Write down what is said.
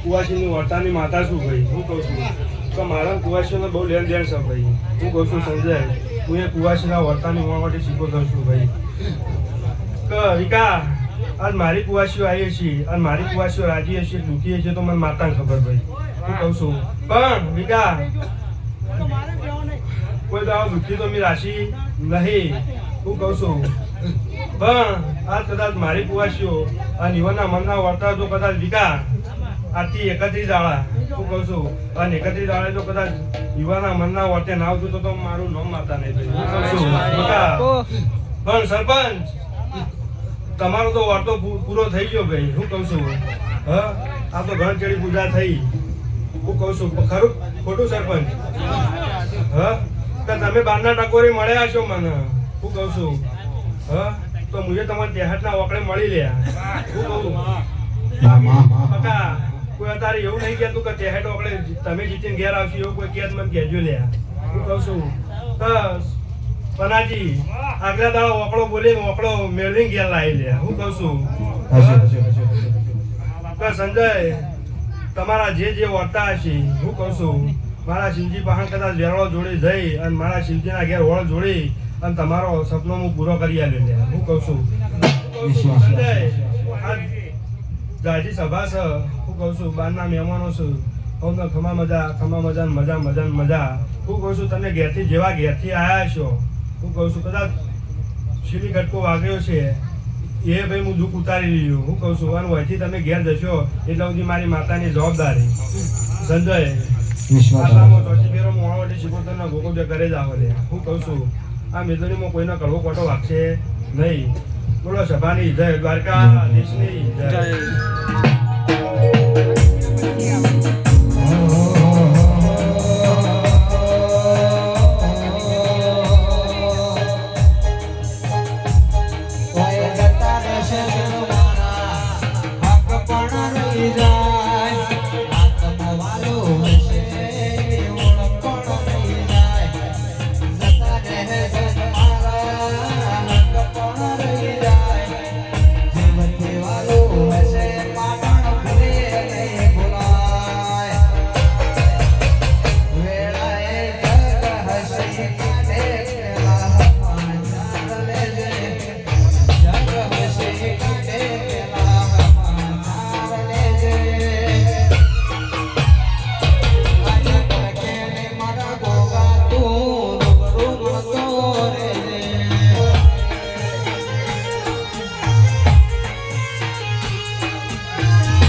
કુવાસીની વર્તાની માતા છું ભાઈ. હું કહું છું તો મારા કુવાસીને બહુ લેણ દેણ છે ભાઈ. હું કહું છું સંજય, હું એ કુવાસીના વર્તાની હોવા માટે શીખો થઉં છું ભાઈ. કે વિકા આજ મારી કુવાસીઓ આવી છીએ અને મારી કુવાસીઓ રાજી હશે દુઃખી હશે તો મને માતાને ખબર ભાઈ. હું કહું છું પણ વિકા કોઈ દાવ દુઃખી તો મેં રાશી નહીં. હું કહું છું પણ આજ કદાચ મારી કુવાસીઓ અને યુવાના મનના વર્તા જો કદાચ વિકા આથી 31 દાડા. હું કહું છું અને 31 દાડે જો કદાચ યુવાના મનના વર્તે ના આવતું તો મારું નામ માતા નહીં ભાઈ. હું કહું છું વિકા પણ સરપંચ તમારો તો વાર્તો પૂરો થઈ ગયો ભાઈ. હું કહું છું હા આ તો ગણચડી પૂજા થઈ. હું કહું છું ખરું ખોટું સરપંચ? હા તો તમે બારના ટકોરી મળ્યા છો મને. હું કહું છું હા તો મુજે તમારે દેહાતના ઓકળે મળી લ્યા. હું કહું કાકા કોઈ અત્યારે એવું નહીં કહેતું કે દેહાત ઓકળે તમે જીતીને ઘેર આવશો એવું કોઈ કહેત મને કહેજો લ્યા. હું કહું છું પનાજી આગલા દાડો ઓકળો બોલીને ઓકળો મેળવીને ઘેર લાવી લે. હું કહું છું સંજય તમારા જે વર્તા હશે હું કહું છું મારા શિવજી પાસે કદાચ વેરળો જોડી જઈ અને મારા શિવજીના ઘેર વળ જોડી અને તમારો સપનો હું પૂરો કરી આલ્યો લે. હું કહું છું સંજય આ જાજી સભા છે. હું કહું છું બારના મહેમાનો છું. હું ખમા મજા મજા મજા. હું કહું છું તમે જેવા ઘેરથી આવ્યા છો. હું કહું છું કદાચ શીલી ગટકો વાગ્યો છે એ ભાઈ હું દુઃખ ઉતારી રહ્યો. હું કહું છું અને વયથી તમે ઘેર જશો એટલે સુધી મારી માતાની જવાબદારી. સંજય માતામાં ચોથી ફેરો મોણા વટી શીખોતરના ગોકુળ ઘરે જ આવો લે. હું કહું છું આ મેદનીમાં કોઈનો કડવો કોટો વાગશે નહીં. બોલો સભાની જય, દ્વારકા દેશની જય.